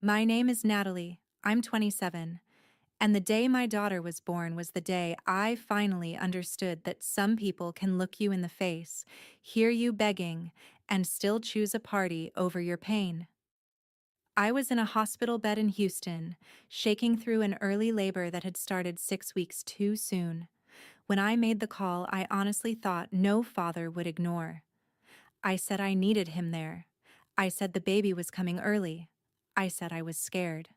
My name is Natalie. I'm 27. And the day my daughter was born was the day I finally understood that some people can look you in the face, hear you begging, and still choose a party over your pain. I was in a hospital bed in Houston, shaking through an early labor that had started 6 weeks too soon. When I made the call, I honestly thought no father would ignore. I said I needed him there. I said the baby was coming early. I said I was scared.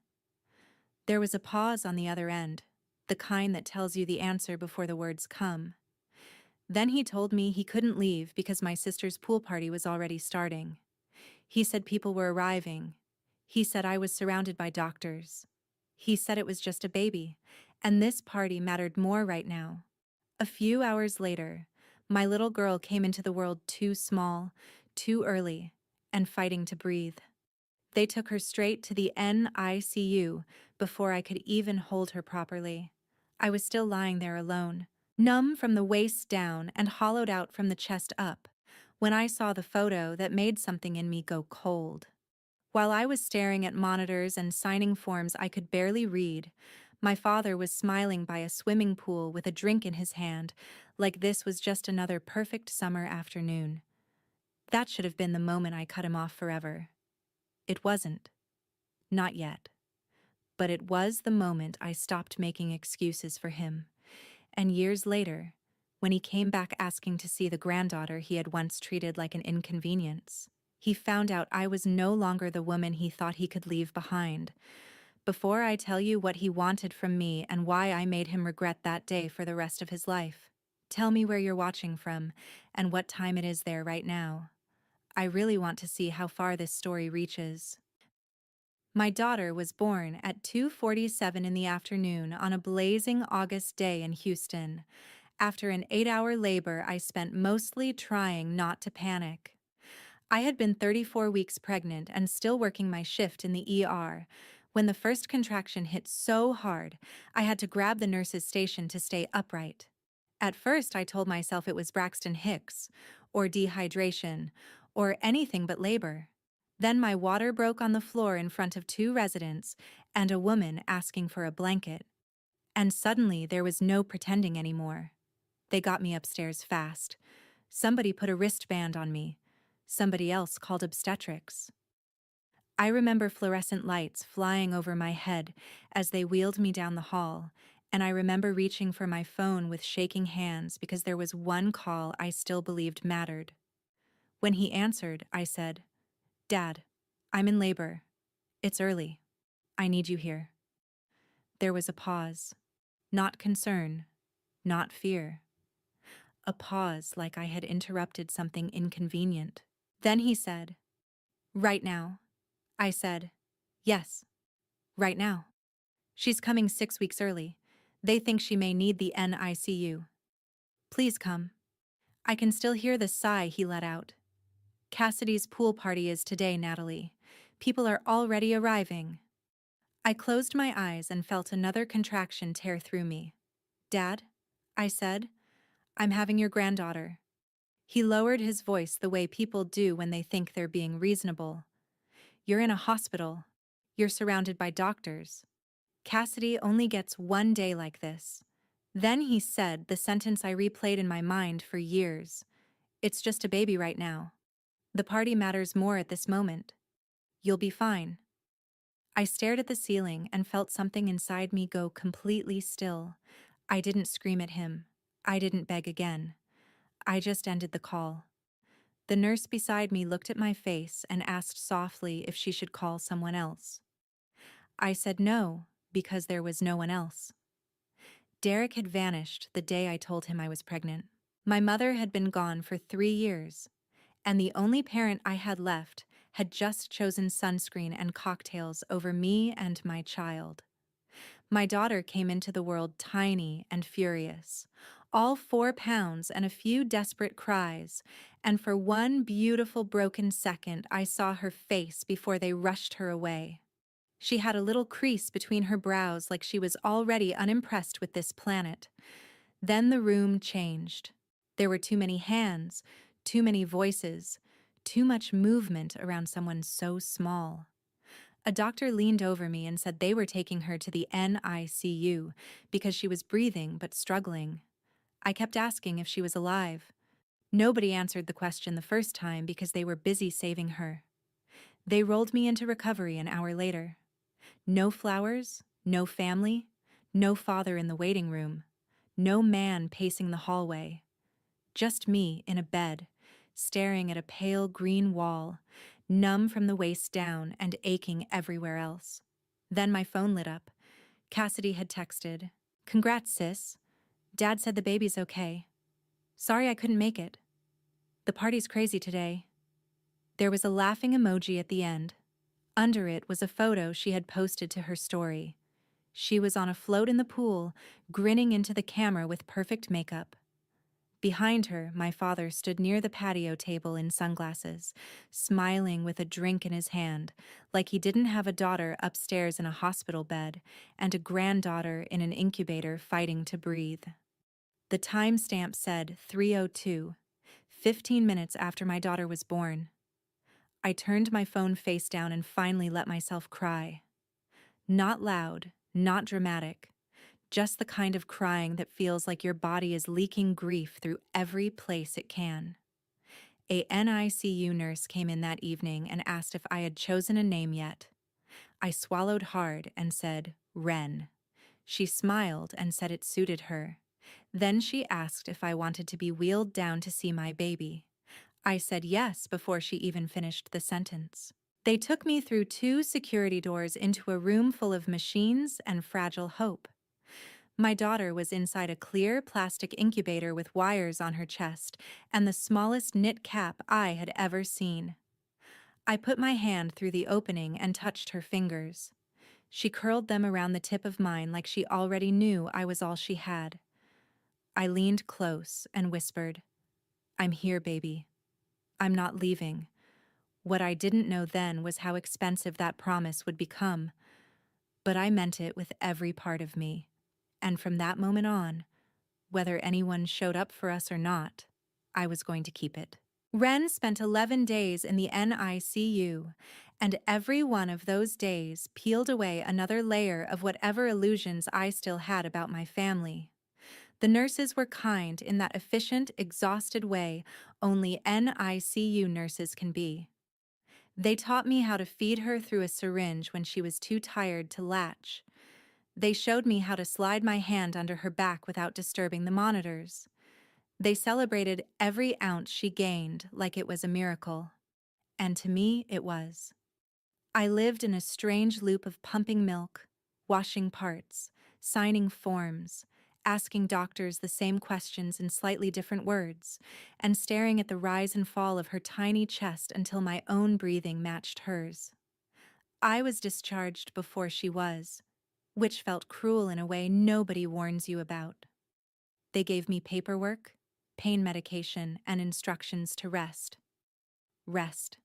There was a pause on the other end, the kind that tells you the answer before the words come. Then he told me he couldn't leave because my sister's pool party was already starting. He said people were arriving. He said I was surrounded by doctors. He said it was just a baby, and this party mattered more right now. A few hours later, my little girl came into the world too small, too early, and fighting to breathe. They took her straight to the NICU before I could even hold her properly. I was still lying there alone, numb from the waist down and hollowed out from the chest up, when I saw the photo that made something in me go cold. While I was staring at monitors and signing forms I could barely read, my father was smiling by a swimming pool with a drink in his hand, like this was just another perfect summer afternoon. That should have been the moment I cut him off forever. It wasn't. Not yet. But it was the moment I stopped making excuses for him. And years later, when he came back asking to see the granddaughter he had once treated like an inconvenience, he found out I was no longer the woman he thought he could leave behind. Before I tell you what he wanted from me and why I made him regret that day for the rest of his life, tell me where you're watching from and what time it is there right now. I really want to see how far this story reaches. My daughter was born at 2:47 in the afternoon on a blazing August day in Houston. After an 8-hour labor, I spent mostly trying not to panic. I had been 34 weeks pregnant and still working my shift in the ER when the first contraction hit so hard I had to grab the nurse's station to stay upright. At first, I told myself it was Braxton Hicks, or dehydration, or anything but labor. Then my water broke on the floor in front of 2 residents and a woman asking for a blanket. And suddenly there was no pretending anymore. They got me upstairs fast. Somebody put a wristband on me. Somebody else called obstetrics. I remember fluorescent lights flying over my head as they wheeled me down the hall, and I remember reaching for my phone with shaking hands because there was one call I still believed mattered. When he answered, I said, "Dad, I'm in labor. It's early. I need you here." There was a pause. Not concern, not fear. A pause like I had interrupted something inconvenient. Then he said, "Right now." I said, "Yes, right now. She's coming 6 weeks early. They think she may need the NICU. Please come." I can still hear the sigh he let out. "Cassidy's pool party is today, Natalie. People are already arriving." I closed my eyes and felt another contraction tear through me. "Dad," I said, "I'm having your granddaughter." He lowered his voice the way people do when they think they're being reasonable. "You're in a hospital. You're surrounded by doctors. Cassidy only gets one day like this." Then he said the sentence I replayed in my mind for years. "It's just a baby right now. The party matters more at this moment. You'll be fine." I stared at the ceiling and felt something inside me go completely still. I didn't scream at him. I didn't beg again. I just ended the call. The nurse beside me looked at my face and asked softly if she should call someone else. I said no, because there was no one else. Derek had vanished the day I told him I was pregnant. My mother had been gone for 3 years, and the only parent I had left had just chosen sunscreen and cocktails over me and my child. My daughter came into the world tiny and furious, all 4 pounds and a few desperate cries, and for one beautiful broken second I saw her face before they rushed her away. She had a little crease between her brows like she was already unimpressed with this planet. Then the room changed. There were too many hands, too many voices, too much movement around someone so small. A doctor leaned over me and said they were taking her to the NICU because she was breathing but struggling. I kept asking if she was alive. Nobody answered the question the first time because they were busy saving her. They rolled me into recovery an hour later. No flowers, no family, no father in the waiting room, no man pacing the hallway. Just me in a bed, staring at a pale green wall, numb from the waist down and aching everywhere else. Then my phone lit up. Cassidy had texted, "Congrats, sis. Dad said the baby's okay. Sorry I couldn't make it. The party's crazy today." There was a laughing emoji at the end. Under it was a photo she had posted to her story. She was on a float in the pool, grinning into the camera with perfect makeup. Behind her, my father stood near the patio table in sunglasses, smiling with a drink in his hand, like he didn't have a daughter upstairs in a hospital bed and a granddaughter in an incubator fighting to breathe. The timestamp said 3:02, 15 minutes after my daughter was born. I turned my phone face down and finally let myself cry. Not loud, not dramatic, just the kind of crying that feels like your body is leaking grief through every place it can. A NICU nurse came in that evening and asked if I had chosen a name yet. I swallowed hard and said, "Wren." She smiled and said it suited her. Then she asked if I wanted to be wheeled down to see my baby. I said yes before she even finished the sentence. They took me through 2 security doors into a room full of machines and fragile hope. My daughter was inside a clear plastic incubator with wires on her chest and the smallest knit cap I had ever seen. I put my hand through the opening and touched her fingers. She curled them around the tip of mine like she already knew I was all she had. I leaned close and whispered, "I'm here, baby. I'm not leaving." What I didn't know then was how expensive that promise would become. But I meant it with every part of me. And from that moment on, whether anyone showed up for us or not, I was going to keep it. Wren spent 11 days in the NICU, and every one of those days peeled away another layer of whatever illusions I still had about my family. The nurses were kind in that efficient, exhausted way only NICU nurses can be. They taught me how to feed her through a syringe when she was too tired to latch. They showed me how to slide my hand under her back without disturbing the monitors. They celebrated every ounce she gained like it was a miracle. And to me, it was. I lived in a strange loop of pumping milk, washing parts, signing forms, asking doctors the same questions in slightly different words, and staring at the rise and fall of her tiny chest until my own breathing matched hers. I was discharged before she was, which felt cruel in a way nobody warns you about. They gave me paperwork, pain medication, and instructions to rest. Rest.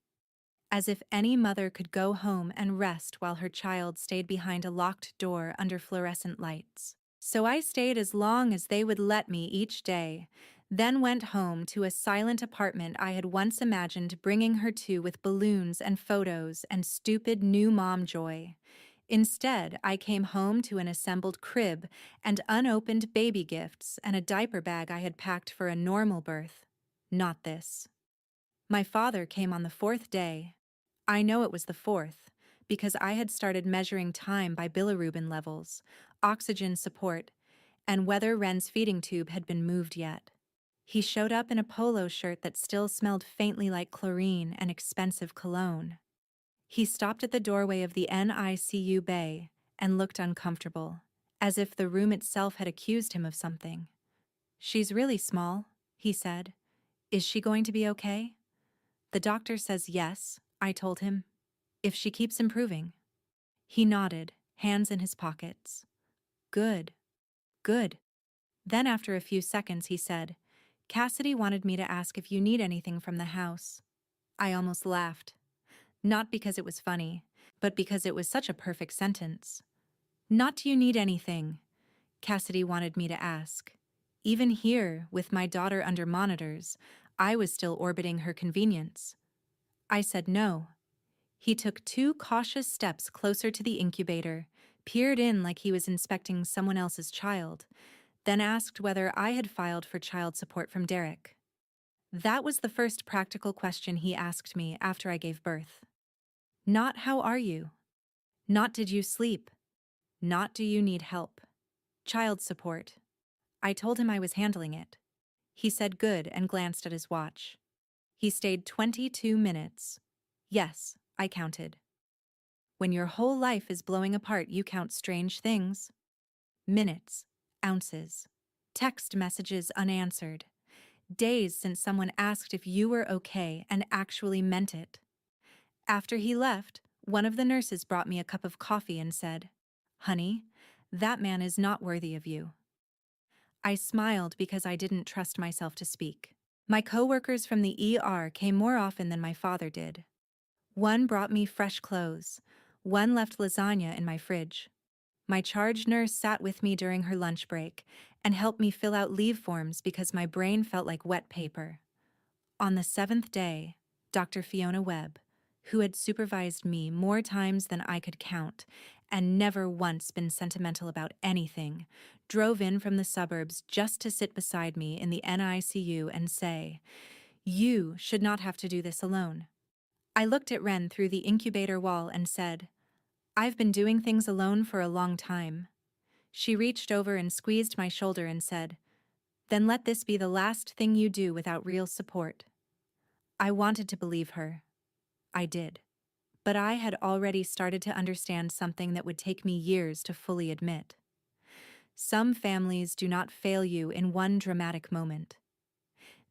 As if any mother could go home and rest while her child stayed behind a locked door under fluorescent lights. So I stayed as long as they would let me each day, then went home to a silent apartment I had once imagined bringing her to with balloons and photos and stupid new mom joy. Instead, I came home to an assembled crib and unopened baby gifts and a diaper bag I had packed for a normal birth. Not this. My father came on the 4th day. I know it was the 4th, because I had started measuring time by bilirubin levels, oxygen support, and whether Wren's feeding tube had been moved yet. He showed up in a polo shirt that still smelled faintly like chlorine and expensive cologne. He stopped at the doorway of the NICU bay and looked uncomfortable, as if the room itself had accused him of something. "She's really small," he said. "Is she going to be okay?" "The doctor says yes," I told him, "if she keeps improving." He nodded, hands in his pockets. "Good. Good." Then after a few seconds he said, "Cassidy wanted me to ask if you need anything from the house." I almost laughed. Not because it was funny, but because it was such a perfect sentence. "Not do you need anything," Cassidy wanted me to ask. Even here, with my daughter under monitors, I was still orbiting her convenience. I said no. He took 2 cautious steps closer to the incubator, peered in like he was inspecting someone else's child, then asked whether I had filed for child support from Derek. That was the first practical question he asked me after I gave birth. Not how are you? Not did you sleep? Not do you need help? Child support. I told him I was handling it. He said good and glanced at his watch. He stayed 22 minutes. Yes, I counted. When your whole life is blowing apart, you count strange things. Minutes, ounces, text messages unanswered, days since someone asked if you were okay and actually meant it. After he left, one of the nurses brought me a cup of coffee and said, "Honey, that man is not worthy of you." I smiled because I didn't trust myself to speak. My coworkers from the ER came more often than my father did. One brought me fresh clothes. One left lasagna in my fridge. My charge nurse sat with me during her lunch break and helped me fill out leave forms because my brain felt like wet paper. On the 7th day, Dr. Fiona Webb, who had supervised me more times than I could count and never once been sentimental about anything, drove in from the suburbs just to sit beside me in the NICU and say, "You should not have to do this alone." I looked at Ren through the incubator wall and said, "I've been doing things alone for a long time." She reached over and squeezed my shoulder and said, "Then let this be the last thing you do without real support." I wanted to believe her. I did. But I had already started to understand something that would take me years to fully admit. Some families do not fail you in one dramatic moment.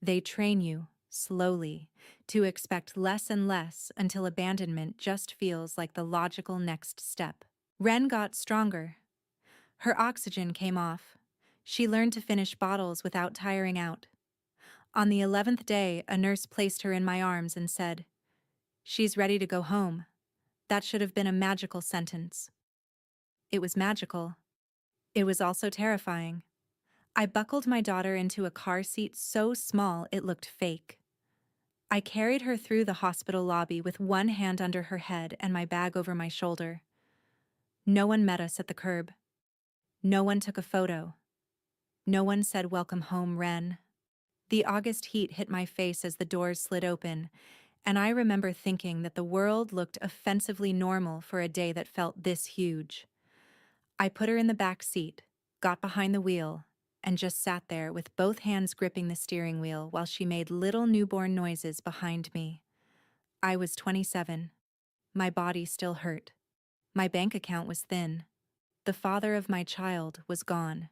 They train you, slowly, to expect less and less until abandonment just feels like the logical next step. Ren got stronger. Her oxygen came off. She learned to finish bottles without tiring out. On the 11th day, a nurse placed her in my arms and said, "She's ready to go home." That should have been a magical sentence. It was magical. It was also terrifying. I buckled my daughter into a car seat so small it looked fake. I carried her through the hospital lobby with one hand under her head and my bag over my shoulder. No one met us at the curb. No one took a photo. No one said, "Welcome home, Ren." The August heat hit my face as the doors slid open, and I remember thinking that the world looked offensively normal for a day that felt this huge. I put her in the back seat, got behind the wheel, and just sat there with both hands gripping the steering wheel while she made little newborn noises behind me. I was 27. My body still hurt. My bank account was thin. The father of my child was gone.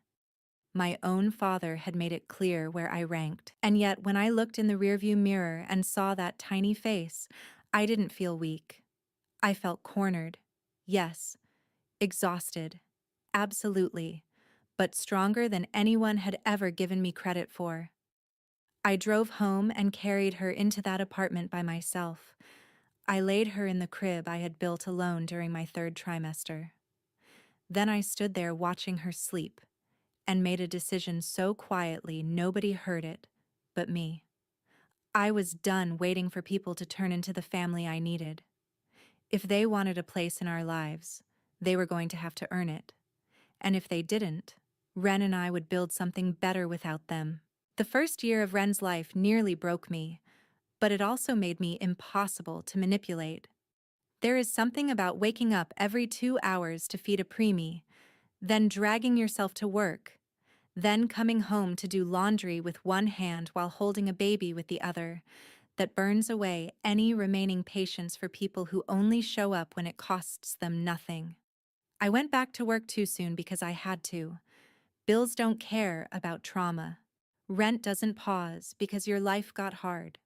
My own father had made it clear where I ranked. And yet, when I looked in the rearview mirror and saw that tiny face, I didn't feel weak. I felt cornered. Yes, exhausted. Absolutely. But stronger than anyone had ever given me credit for. I drove home and carried her into that apartment by myself. I laid her in the crib I had built alone during my 3rd trimester. Then I stood there watching her sleep and made a decision so quietly nobody heard it but me. I was done waiting for people to turn into the family I needed. If they wanted a place in our lives, they were going to have to earn it. And if they didn't, Ren and I would build something better without them. The first year of Ren's life nearly broke me, but it also made me impossible to manipulate. There is something about waking up every 2 hours to feed a preemie, then dragging yourself to work, then coming home to do laundry with one hand while holding a baby with the other, that burns away any remaining patience for people who only show up when it costs them nothing. I went back to work too soon because I had to. Bills don't care about trauma. Rent doesn't pause because your life got hard.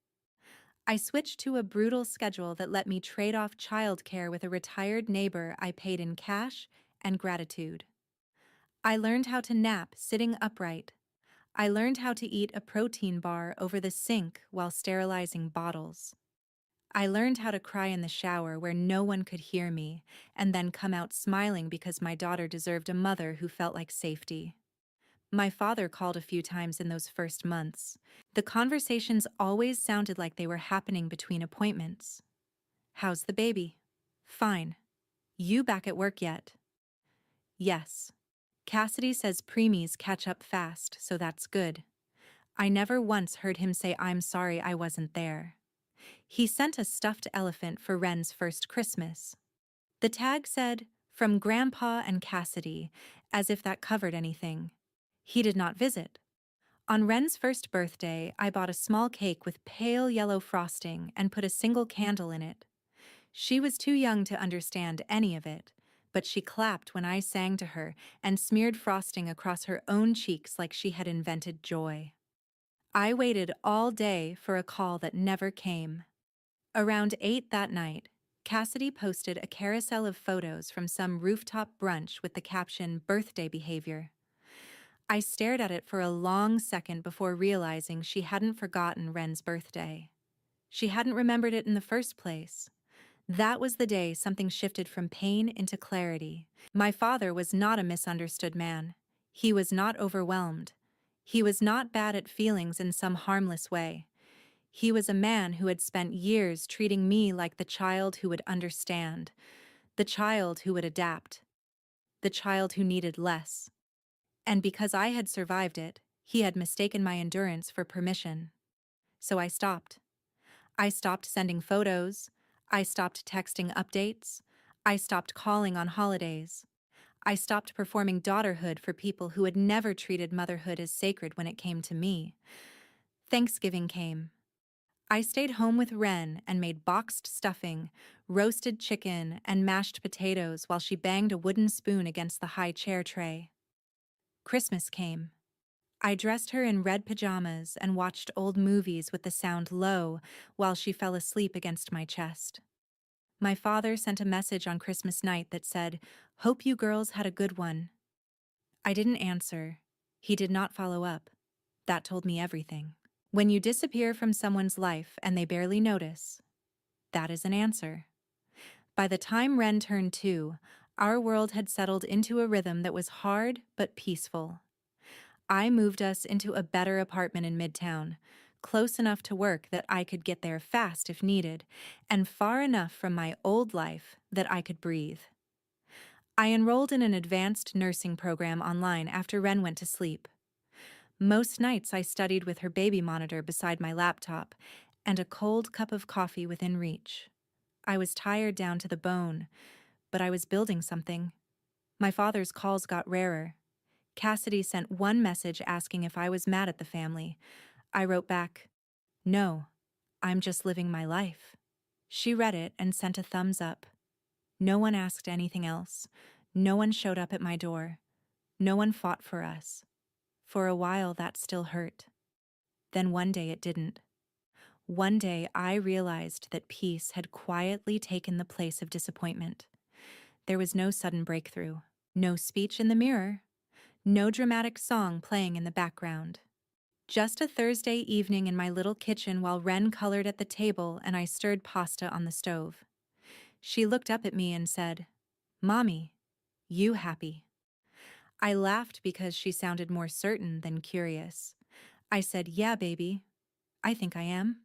I switched to a brutal schedule that let me trade off childcare with a retired neighbor I paid in cash and gratitude. I learned how to nap sitting upright. I learned how to eat a protein bar over the sink while sterilizing bottles. I learned how to cry in the shower where no one could hear me, and then come out smiling because my daughter deserved a mother who felt like safety. My father called a few times in those first months. The conversations always sounded like they were happening between appointments. "How's the baby?" Fine. You back at work yet? Yes. Cassidy says preemies catch up fast, so that's good. I never once heard him say I'm sorry I wasn't there. He sent a stuffed elephant for Wren's first Christmas. The tag said, "From Grandpa and Cassidy," as if that covered anything. He did not visit. On Wren's first birthday, I bought a small cake with pale yellow frosting and put a single candle in it. She was too young to understand any of it, but she clapped when I sang to her and smeared frosting across her own cheeks like she had invented joy. I waited all day for a call that never came. Around 8 that night, Cassidy posted a carousel of photos from some rooftop brunch with the caption "birthday behavior." I stared at it for a long second before realizing she hadn't forgotten Wren's birthday. She hadn't remembered it in the first place. That was the day something shifted from pain into clarity. My father was not a misunderstood man. He was not overwhelmed. He was not bad at feelings in some harmless way. He was a man who had spent years treating me like the child who would understand, the child who would adapt, the child who needed less. And because I had survived it, he had mistaken my endurance for permission. So I stopped. I stopped sending photos. I stopped texting updates. I stopped calling on holidays. I stopped performing daughterhood for people who had never treated motherhood as sacred when it came to me. Thanksgiving came. I stayed home with Wren and made boxed stuffing, roasted chicken, and mashed potatoes while she banged a wooden spoon against the high chair tray. Christmas came. I dressed her in red pajamas and watched old movies with the sound low while she fell asleep against my chest. My father sent a message on Christmas night that said, "Hope you girls had a good one." I didn't answer. He did not follow up. That told me everything. When you disappear from someone's life and they barely notice, that is an answer. By the time Wren turned 2, our world had settled into a rhythm that was hard but peaceful. I moved us into a better apartment in Midtown, close enough to work that I could get there fast if needed, and far enough from my old life that I could breathe. I enrolled in an advanced nursing program online after Wren went to sleep. Most nights I studied with her baby monitor beside my laptop and a cold cup of coffee within reach. I was tired down to the bone, but I was building something. My father's calls got rarer. Cassidy sent one message asking if I was mad at the family. I wrote back, "No, I'm just living my life." She read it and sent a thumbs up. No one asked anything else. No one showed up at my door. No one fought for us. For a while that still hurt. Then one day it didn't. One day I realized that peace had quietly taken the place of disappointment. There was no sudden breakthrough, no speech in the mirror, no dramatic song playing in the background. Just a Thursday evening in my little kitchen while Wren colored at the table and I stirred pasta on the stove. She looked up at me and said, "Mommy, you happy?" I laughed because she sounded more certain than curious. I said, "Yeah, baby, I think I am."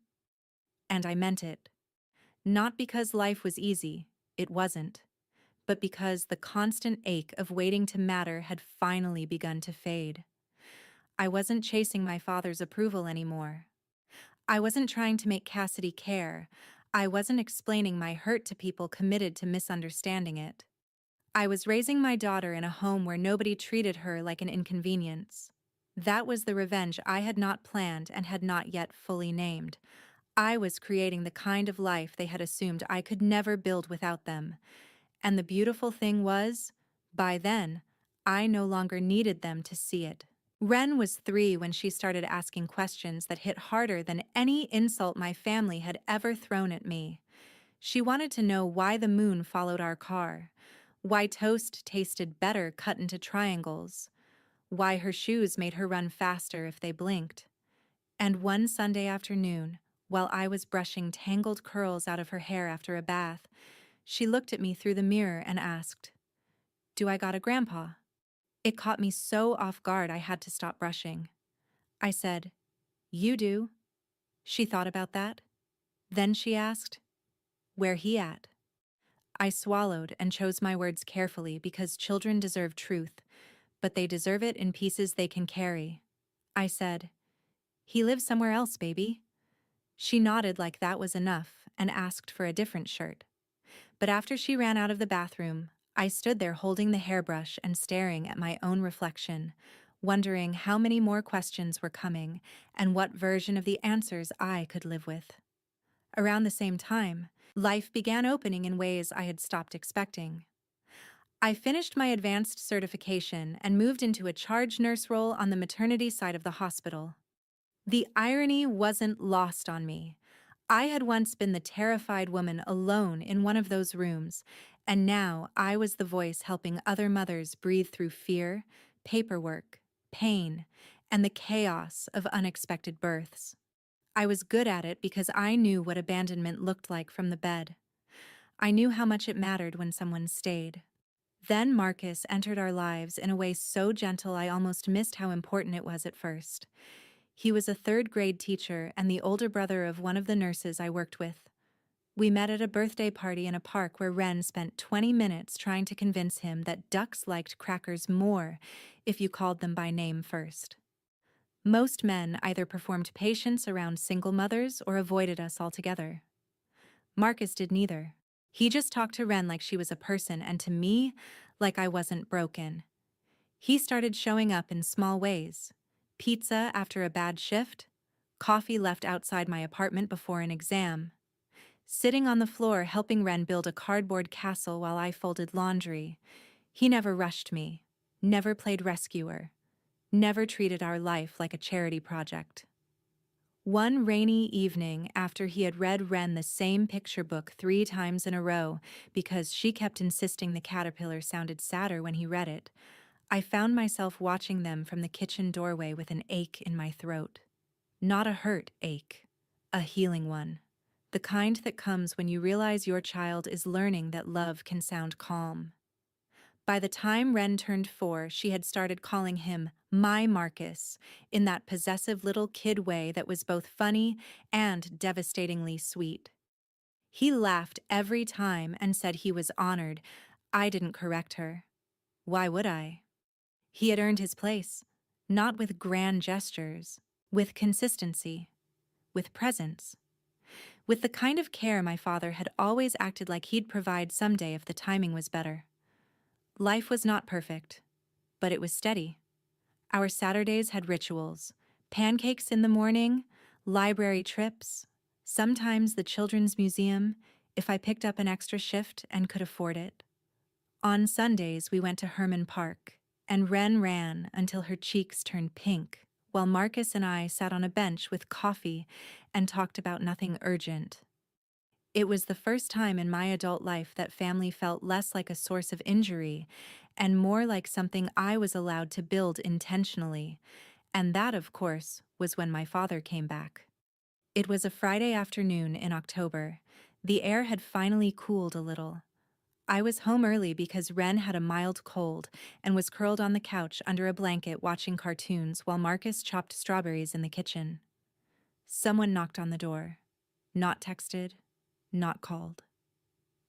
And I meant it. Not because life was easy, it wasn't, but because the constant ache of waiting to matter had finally begun to fade. I wasn't chasing my father's approval anymore. I wasn't trying to make Cassidy care. I wasn't explaining my hurt to people committed to misunderstanding it. I was raising my daughter in a home where nobody treated her like an inconvenience. That was the revenge I had not planned and had not yet fully named. I was creating the kind of life they had assumed I could never build without them. And the beautiful thing was, by then, I no longer needed them to see it. Wren was 3 when she started asking questions that hit harder than any insult my family had ever thrown at me. She wanted to know why the moon followed our car, why toast tasted better cut into triangles, why her shoes made her run faster if they blinked. And one Sunday afternoon, while I was brushing tangled curls out of her hair after a bath, she looked at me through the mirror and asked, "Do I got a grandpa?" It caught me so off guard I had to stop brushing. I said, "You do." She thought about that. Then she asked, "Where he at?" I swallowed and chose my words carefully because children deserve truth, but they deserve it in pieces they can carry. I said, "He lives somewhere else, baby." She nodded like that was enough and asked for a different shirt. But after she ran out of the bathroom, I stood there holding the hairbrush and staring at my own reflection, wondering how many more questions were coming and what version of the answers I could live with. Around the same time, life began opening in ways I had stopped expecting. I finished my advanced certification and moved into a charge nurse role on the maternity side of the hospital. The irony wasn't lost on me. I had once been the terrified woman alone in one of those rooms, and now I was the voice helping other mothers breathe through fear, paperwork, pain, and the chaos of unexpected births. I was good at it because I knew what abandonment looked like from the bed. I knew how much it mattered when someone stayed. Then Marcus entered our lives in a way so gentle I almost missed how important it was at first. He was a third-grade teacher and the older brother of one of the nurses I worked with. We met at a birthday party in a park where Ren spent 20 minutes trying to convince him that ducks liked crackers more if you called them by name first. Most men either performed patience around single mothers or avoided us altogether. Marcus did neither. He just talked to Ren like she was a person and to me, like I wasn't broken. He started showing up in small ways. Pizza after a bad shift, coffee left outside my apartment before an exam, sitting on the floor helping Ren build a cardboard castle while I folded laundry. He never rushed me, never played rescuer, never treated our life like a charity project. One rainy evening, after he had read Ren the same picture book 3 times in a row because she kept insisting the caterpillar sounded sadder when he read it, I found myself watching them from the kitchen doorway with an ache in my throat. Not a hurt ache, a healing one. The kind that comes when you realize your child is learning that love can sound calm. By the time Ren turned 4, she had started calling him my Marcus in that possessive little kid way that was both funny and devastatingly sweet. He laughed every time and said he was honored I didn't correct her. Why would I? He had earned his place, not with grand gestures, with consistency, with presence, with the kind of care my father had always acted like he'd provide someday if the timing was better. Life was not perfect, but it was steady. Our Saturdays had rituals, pancakes in the morning, library trips, sometimes the children's museum, if I picked up an extra shift and could afford it. On Sundays, we went to Herman Park, and Ren ran until her cheeks turned pink, while Marcus and I sat on a bench with coffee and talked about nothing urgent. It was the first time in my adult life that family felt less like a source of injury and more like something I was allowed to build intentionally, and that, of course, was when my father came back. It was a Friday afternoon in October. The air had finally cooled a little. I was home early because Ren had a mild cold and was curled on the couch under a blanket watching cartoons while Marcus chopped strawberries in the kitchen. Someone knocked on the door. Not texted, not called.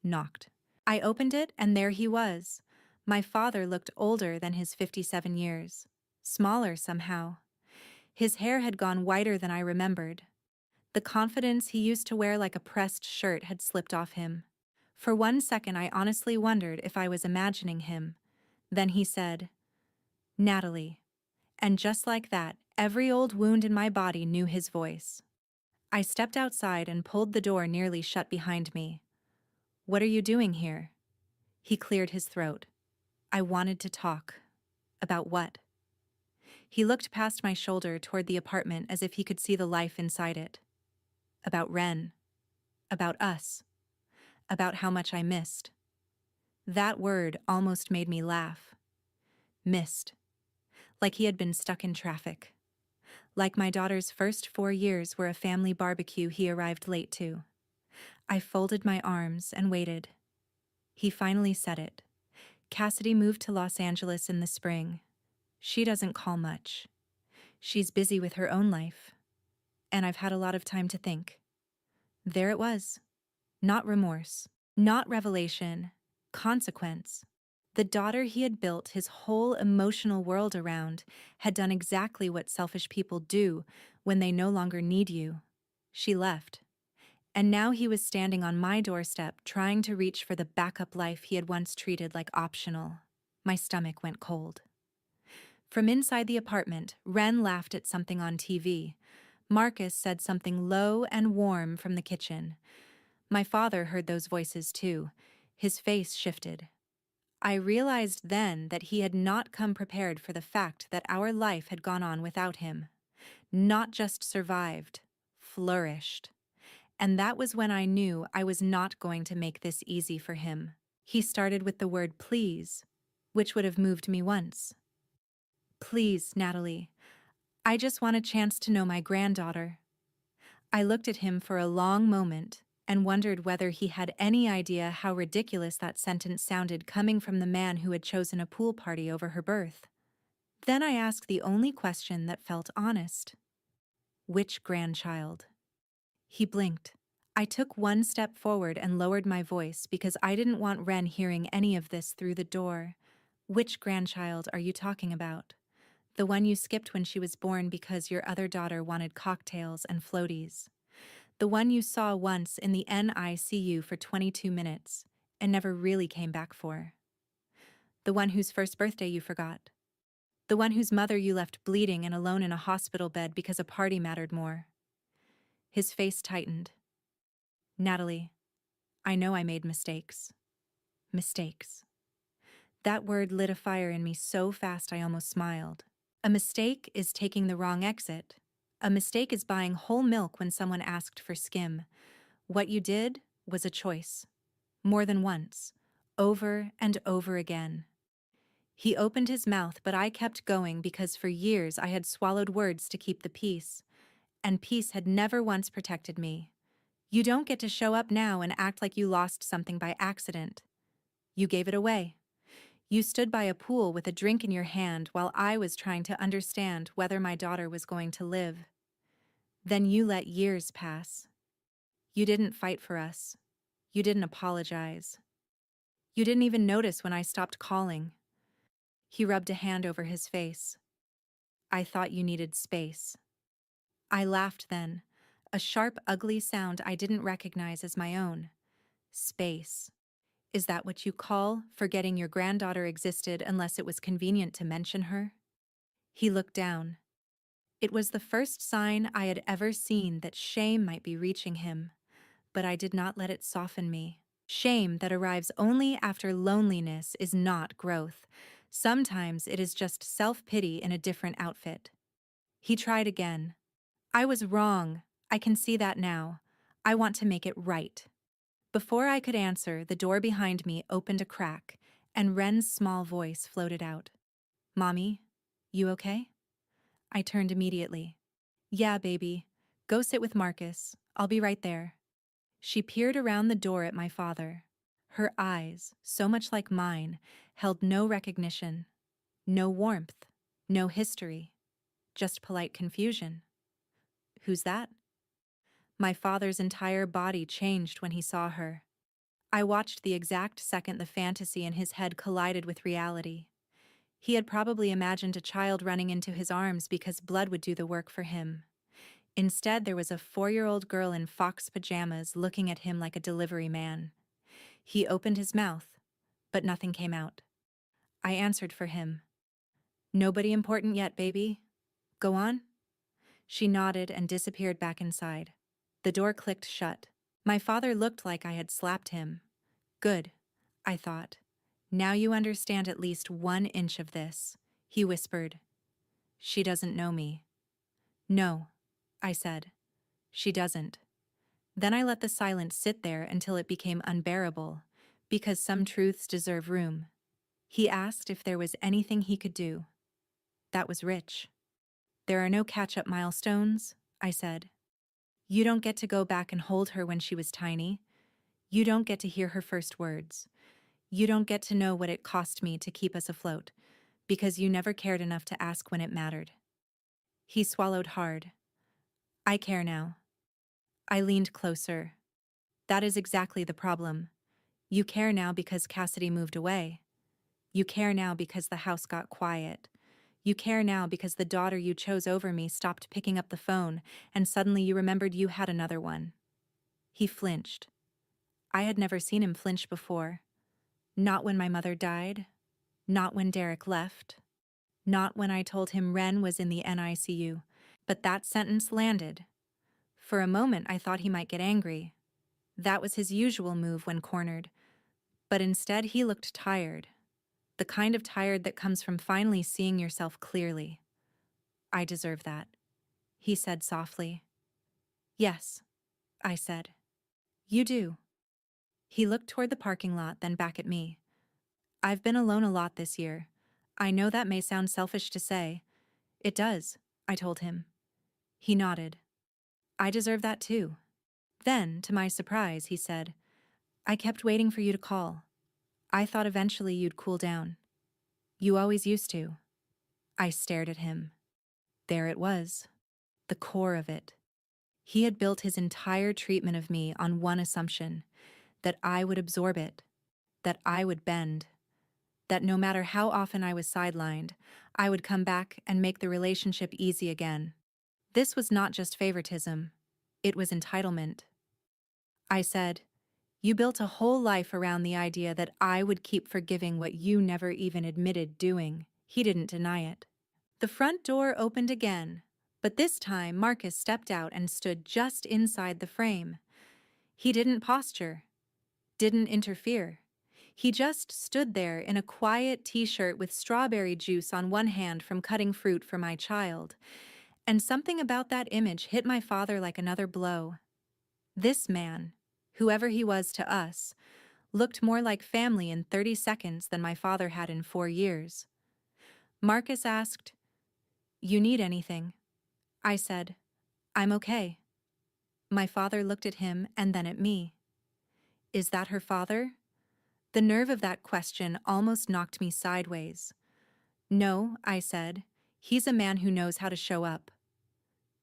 Knocked. I opened it and there he was. My father looked older than his 57 years. Smaller somehow. His hair had gone whiter than I remembered. The confidence he used to wear like a pressed shirt had slipped off him. For one second, I honestly wondered if I was imagining him. Then he said, "Natalie." And just like that, every old wound in my body knew his voice. I stepped outside and pulled the door nearly shut behind me. "What are you doing here?" He cleared his throat. "I wanted to talk." "About what?" He looked past my shoulder toward the apartment as if he could see the life inside it. "About Ren. About us. About how much I missed." That word almost made me laugh. Missed. Like he had been stuck in traffic. Like my daughter's first 4 years were a family barbecue he arrived late to. I folded my arms and waited. He finally said it. "Cassidy moved to Los Angeles in the spring. She doesn't call much. She's busy with her own life. And I've had a lot of time to think." There it was. Not remorse. Not revelation, consequence. The daughter he had built his whole emotional world around had done exactly what selfish people do when they no longer need you. She left. And now he was standing on my doorstep trying to reach for the backup life he had once treated like optional. My stomach went cold. From inside the apartment, Ren laughed at something on TV. Marcus said something low and warm from the kitchen. My father heard those voices too. His face shifted. I realized then that he had not come prepared for the fact that our life had gone on without him. Not just survived, flourished. And that was when I knew I was not going to make this easy for him. He started with the word please, which would have moved me once. Please, Natalie, I just want a chance to know my granddaughter. I looked at him for a long moment and wondered whether he had any idea how ridiculous that sentence sounded coming from the man who had chosen a pool party over her birth. Then I asked the only question that felt honest. Which grandchild? He blinked. I took one step forward and lowered my voice because I didn't want Ren hearing any of this through the door. Which grandchild are you talking about? The one you skipped when she was born because your other daughter wanted cocktails and floaties. The one you saw once in the NICU for 22 minutes and never really came back for. The one whose first birthday you forgot. The one whose mother you left bleeding and alone in a hospital bed because a party mattered more. His face tightened. Natalie, I know I made mistakes. Mistakes. That word lit a fire in me so fast I almost smiled. A mistake is taking the wrong exit. A mistake is buying whole milk when someone asked for skim. What you did was a choice. More than once. Over and over again. He opened his mouth, but I kept going because for years I had swallowed words to keep the peace. And peace had never once protected me. You don't get to show up now and act like you lost something by accident. You gave it away. You stood by a pool with a drink in your hand while I was trying to understand whether my daughter was going to live. Then you let years pass. You didn't fight for us. You didn't apologize. You didn't even notice when I stopped calling. He rubbed a hand over his face. I thought you needed space. I laughed then, a sharp, ugly sound I didn't recognize as my own. Space. Is that what you call forgetting your granddaughter existed unless it was convenient to mention her? He looked down. It was the first sign I had ever seen that shame might be reaching him, but I did not let it soften me. Shame that arrives only after loneliness is not growth. Sometimes it is just self-pity in a different outfit. He tried again. I was wrong. I can see that now. I want to make it right. Before I could answer, the door behind me opened a crack, and Ren's small voice floated out. Mommy, you okay? I turned immediately. Yeah, baby. Go sit with Marcus. I'll be right there. She peered around the door at my father. Her eyes, so much like mine, held no recognition, no warmth, no history, just polite confusion. Who's that? My father's entire body changed when he saw her. I watched the exact second the fantasy in his head collided with reality. He had probably imagined a child running into his arms because blood would do the work for him. Instead, there was a 4-year-old girl in fox pajamas looking at him like a delivery man. He opened his mouth, but nothing came out. I answered for him. Nobody important yet, baby. Go on? She nodded and disappeared back inside. The door clicked shut. My father looked like I had slapped him. Good, I thought. Now you understand at least 1 inch of this, he whispered. She doesn't know me. No, I said. She doesn't. Then I let the silence sit there until it became unbearable, because some truths deserve room. He asked if there was anything he could do. That was rich. There are no catch-up milestones, I said. You don't get to go back and hold her when she was tiny. You don't get to hear her first words. You don't get to know what it cost me to keep us afloat, because you never cared enough to ask when it mattered. He swallowed hard. I care now. I leaned closer. That is exactly the problem. You care now because Cassidy moved away. You care now because the house got quiet. You care now because the daughter you chose over me stopped picking up the phone, and suddenly you remembered you had another one. He flinched. I had never seen him flinch before. Not when my mother died. Not when Derek left. Not when I told him Ren was in the NICU. But that sentence landed. For a moment I thought he might get angry. That was his usual move when cornered. But instead he looked tired. The kind of tired that comes from finally seeing yourself clearly. I deserve that, he said softly. Yes, I said. You do. He looked toward the parking lot, then back at me. I've been alone a lot this year. I know that may sound selfish to say. It does, I told him. He nodded. I deserve that too. Then, to my surprise, he said, I kept waiting for you to call. I thought eventually you'd cool down. You always used to. I stared at him. There it was. The core of it. He had built his entire treatment of me on one assumption, that I would absorb it, that I would bend, that no matter how often I was sidelined, I would come back and make the relationship easy again. This was not just favoritism. It was entitlement. I said, you built a whole life around the idea that I would keep forgiving what you never even admitted doing. He didn't deny it. The front door opened again, but this time Marcus stepped out and stood just inside the frame. He didn't posture, didn't interfere. He just stood there in a quiet t-shirt with strawberry juice on one hand from cutting fruit for my child. And something about that image hit my father like another blow. This man, whoever he was to us, looked more like family in 30 seconds than my father had in 4 years. Marcus asked, You need anything? I said, I'm okay. My father looked at him and then at me. Is that her father? The nerve of that question almost knocked me sideways. No, I said. He's a man who knows how to show up.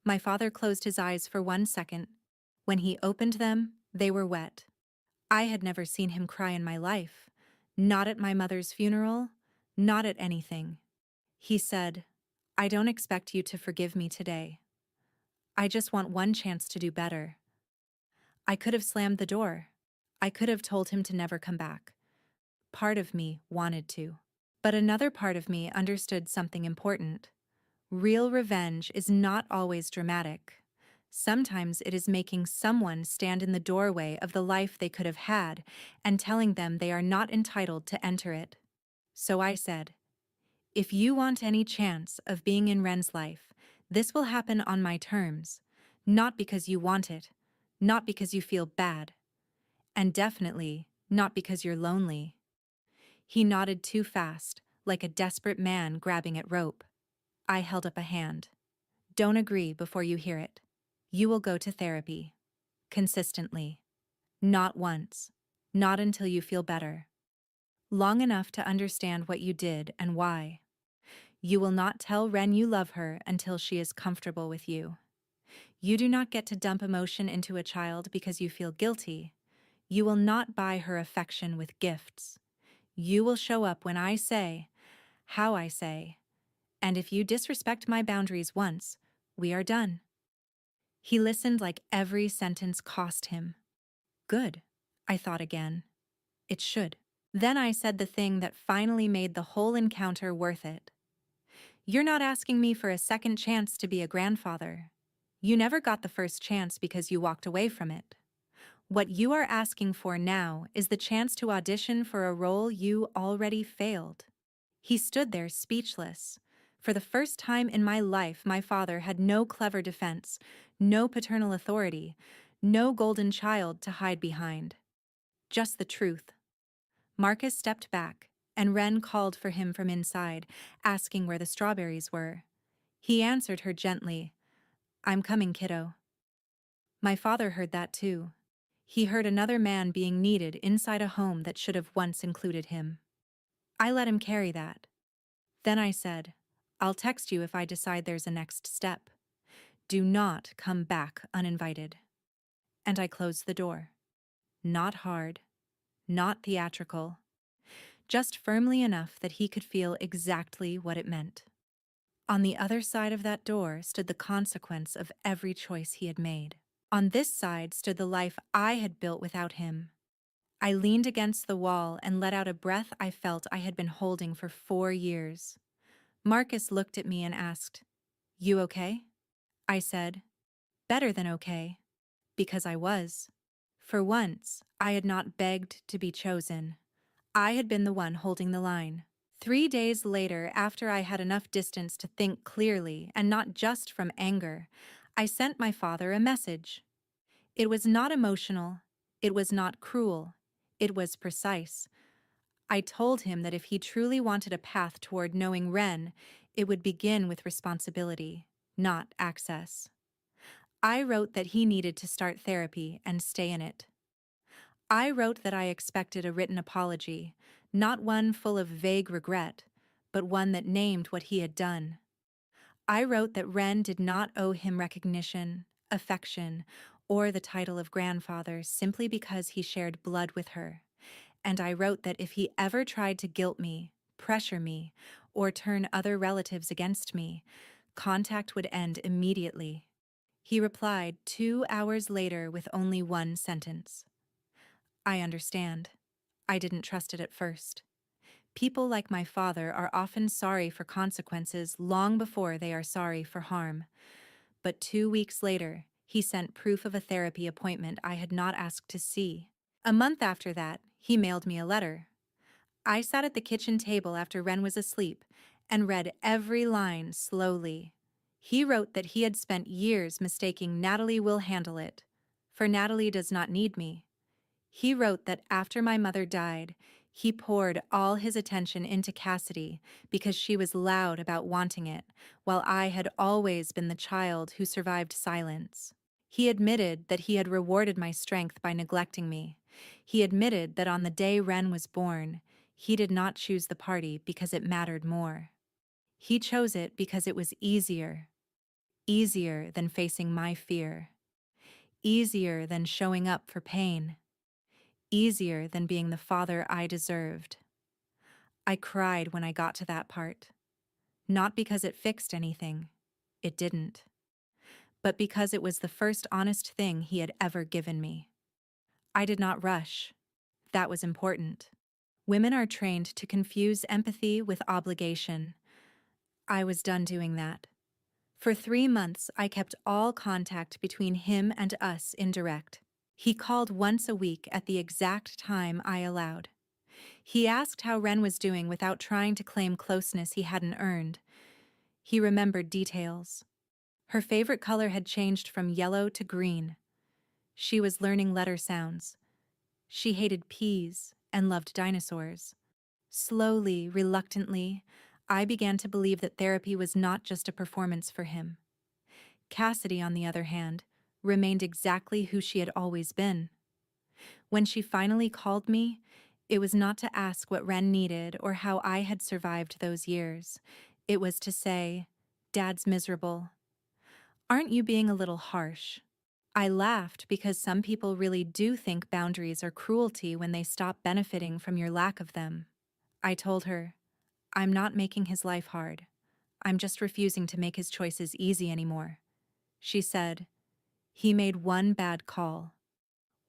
My father closed his eyes for 1 second. When he opened them, they were wet. I had never seen him cry in my life. Not at my mother's funeral, not at anything. He said, I don't expect you to forgive me today. I just want one chance to do better. I could have slammed the door. I could have told him to never come back. Part of me wanted to. But another part of me understood something important. Real revenge is not always dramatic. Sometimes it is making someone stand in the doorway of the life they could have had and telling them they are not entitled to enter it. So I said, if you want any chance of being in Ren's life, this will happen on my terms, not because you want it, not because you feel bad, and definitely not because you're lonely. He nodded too fast, like a desperate man grabbing at rope. I held up a hand. Don't agree before you hear it. You will go to therapy. Consistently. Not once. Not until you feel better. Long enough to understand what you did and why. You will not tell Ren you love her until she is comfortable with you. You do not get to dump emotion into a child because you feel guilty. You will not buy her affection with gifts. You will show up when I say, how I say, and if you disrespect my boundaries once, we are done. He listened like every sentence cost him. Good, I thought again. It should. Then I said the thing that finally made the whole encounter worth it. You're not asking me for a second chance to be a grandfather. You never got the first chance because you walked away from it. What you are asking for now is the chance to audition for a role you already failed. He stood there speechless. For the first time in my life, my father had no clever defense, no paternal authority, no golden child to hide behind. Just the truth. Marcus stepped back, and Ren called for him from inside, asking where the strawberries were. He answered her gently, I'm coming, kiddo. My father heard that too. He heard another man being needed inside a home that should have once included him. I let him carry that. Then I said, I'll text you if I decide there's a next step. Do not come back uninvited. And I closed the door. Not hard, not theatrical, just firmly enough that he could feel exactly what it meant. On the other side of that door stood the consequence of every choice he had made. On this side stood the life I had built without him. I leaned against the wall and let out a breath I felt I had been holding for 4 years. Marcus looked at me and asked, "You okay?" I said, "Better than okay," because I was. For once, I had not begged to be chosen. I had been the one holding the line. 3 days later, after I had enough distance to think clearly and not just from anger, I sent my father a message. It was not emotional. It was not cruel. It was precise. I told him that if he truly wanted a path toward knowing Ren, it would begin with responsibility, not access. I wrote that he needed to start therapy and stay in it. I wrote that I expected a written apology, not one full of vague regret, but one that named what he had done. I wrote that Ren did not owe him recognition, affection, or the title of grandfather simply because he shared blood with her. And I wrote that if he ever tried to guilt me, pressure me, or turn other relatives against me, contact would end immediately. He replied 2 hours later with only one sentence. I understand. I didn't trust it at first. People like my father are often sorry for consequences long before they are sorry for harm. But 2 weeks later, he sent proof of a therapy appointment I had not asked to see. A month after that, he mailed me a letter. I sat at the kitchen table after Ren was asleep and read every line slowly. He wrote that he had spent years mistaking Natalie will handle it, for Natalie does not need me. He wrote that after my mother died, he poured all his attention into Cassidy because she was loud about wanting it, while I had always been the child who survived silence. He admitted that he had rewarded my strength by neglecting me. He admitted that on the day Ren was born, he did not choose the party because it mattered more. He chose it because it was easier. Easier than facing my fear. Easier than showing up for pain. Easier than being the father I deserved. I cried when I got to that part. Not because it fixed anything. It didn't. But because it was the first honest thing he had ever given me. I did not rush. That was important. Women are trained to confuse empathy with obligation. I was done doing that. For 3 months, I kept all contact between him and us indirect. He called once a week at the exact time I allowed. He asked how Ren was doing without trying to claim closeness he hadn't earned. He remembered details. Her favorite color had changed from yellow to green. She was learning letter sounds. She hated peas and loved dinosaurs. Slowly, reluctantly, I began to believe that therapy was not just a performance for him. Cassidy, on the other hand, remained exactly who she had always been. When she finally called me, it was not to ask what Ren needed or how I had survived those years. It was to say, "Dad's miserable. Aren't you being a little harsh?" I laughed because some people really do think boundaries are cruelty when they stop benefiting from your lack of them. I told her, "I'm not making his life hard. I'm just refusing to make his choices easy anymore." She said, "He made one bad call.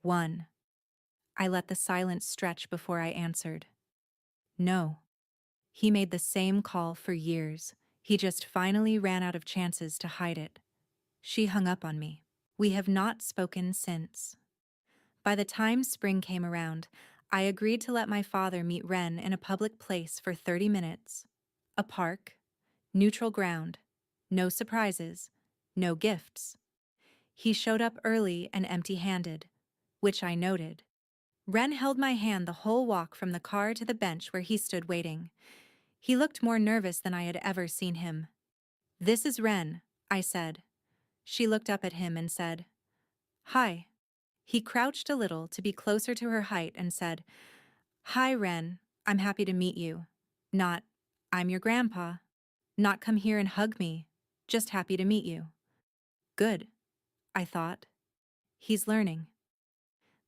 One." I let the silence stretch before I answered. "No. He made the same call for years. He just finally ran out of chances to hide it." She hung up on me. We have not spoken since. By the time spring came around, I agreed to let my father meet Ren in a public place for 30 minutes. A park, neutral ground, no surprises, no gifts. He showed up early and empty-handed, which I noted. Ren held my hand the whole walk from the car to the bench where he stood waiting. He looked more nervous than I had ever seen him. "This is Ren," I said. She looked up at him and said, "Hi." He crouched a little to be closer to her height and said, "Hi, Ren. I'm happy to meet you. Not, 'I'm your grandpa.' Not, 'Come here and hug me.' Just happy to meet you." Good, I thought. He's learning.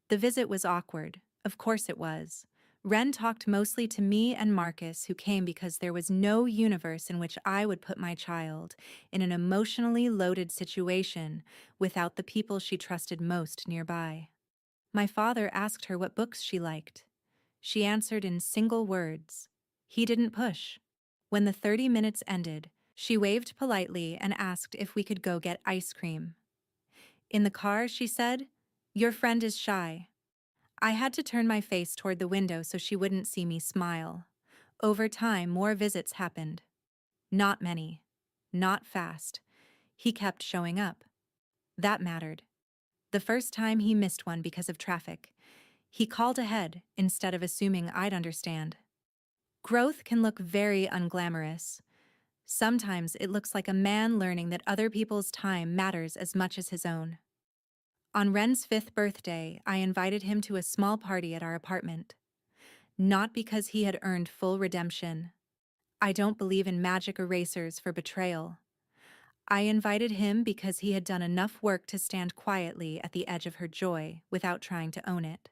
The visit was awkward. Of course it was. Ren talked mostly to me and Marcus, who came because there was no universe in which I would put my child in an emotionally loaded situation without the people she trusted most nearby. My father asked her what books she liked. She answered in single words. He didn't push. When the 30 minutes ended, she waved politely and asked if we could go get ice cream. In the car, she said, "Your friend is shy." I had to turn my face toward the window so she wouldn't see me smile. Over time, more visits happened. Not many. Not fast. He kept showing up. That mattered. The first time he missed one because of traffic. He called ahead instead of assuming I'd understand. Growth can look very unglamorous. Sometimes it looks like a man learning that other people's time matters as much as his own. On Ren's 5th birthday, I invited him to a small party at our apartment. Not because he had earned full redemption. I don't believe in magic erasers for betrayal. I invited him because he had done enough work to stand quietly at the edge of her joy without trying to own it.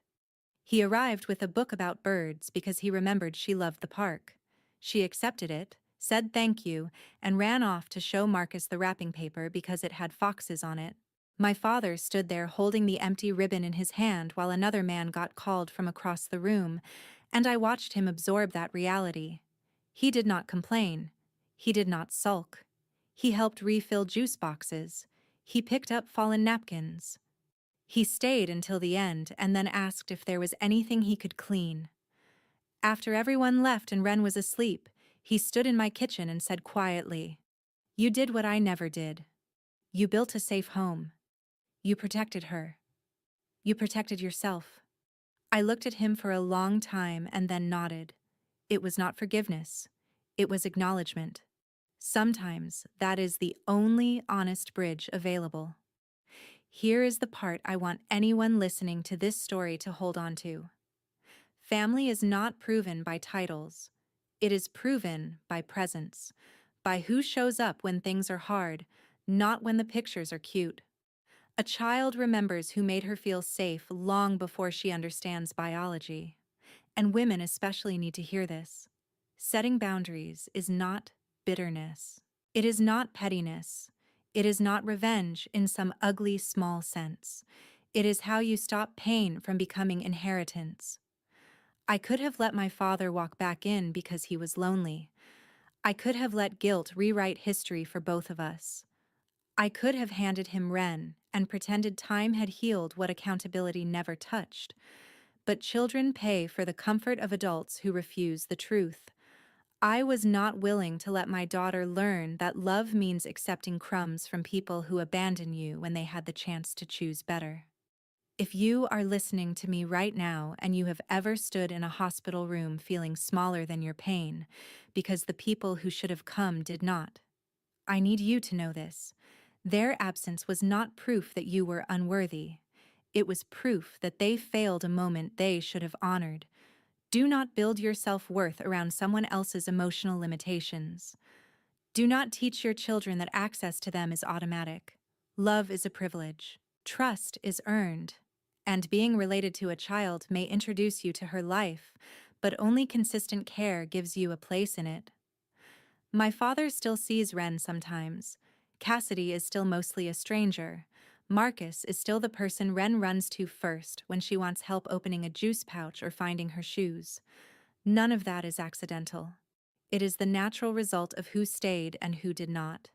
He arrived with a book about birds because he remembered she loved the park. She accepted it, said thank you, and ran off to show Marcus the wrapping paper because it had foxes on it. My father stood there holding the empty ribbon in his hand while another man got called from across the room, and I watched him absorb that reality. He did not complain. He did not sulk. He helped refill juice boxes. He picked up fallen napkins. He stayed until the end and then asked if there was anything he could clean. After everyone left and Ren was asleep, he stood in my kitchen and said quietly, "You did what I never did. You built a safe home. You protected her. You protected yourself." I looked at him for a long time and then nodded. It was not forgiveness. It was acknowledgement. Sometimes that is the only honest bridge available. Here is the part I want anyone listening to this story to hold on to. Family is not proven by titles. It is proven by presence, by who shows up when things are hard, not when the pictures are cute. A child remembers who made her feel safe long before she understands biology. And women especially need to hear this. Setting boundaries is not bitterness. It is not pettiness. It is not revenge in some ugly small sense. It is how you stop pain from becoming inheritance. I could have let my father walk back in because he was lonely. I could have let guilt rewrite history for both of us. I could have handed him Ren and pretended time had healed what accountability never touched. But children pay for the comfort of adults who refuse the truth. I was not willing to let my daughter learn that love means accepting crumbs from people who abandon you when they had the chance to choose better. If you are listening to me right now and you have ever stood in a hospital room feeling smaller than your pain because the people who should have come did not, I need you to know this. Their absence was not proof that you were unworthy. It was proof that they failed a moment they should have honored. Do not build your self-worth around someone else's emotional limitations. Do not teach your children that access to them is automatic. Love is a privilege. Trust is earned. And being related to a child may introduce you to her life, but only consistent care gives you a place in it. My father still sees Ren sometimes. Cassidy is still mostly a stranger. Marcus is still the person Ren runs to first when she wants help opening a juice pouch or finding her shoes. None of that is accidental. It is the natural result of who stayed and who did not.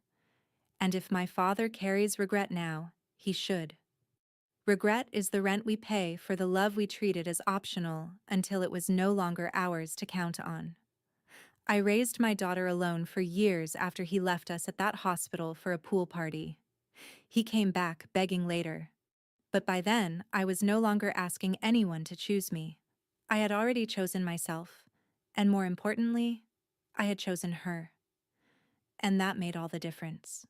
And if my father carries regret now, he should. Regret is the rent we pay for the love we treated as optional until it was no longer ours to count on. I raised my daughter alone for years after he left us at that hospital for a pool party. He came back begging later. But by then, I was no longer asking anyone to choose me. I had already chosen myself, and more importantly, I had chosen her. And that made all the difference.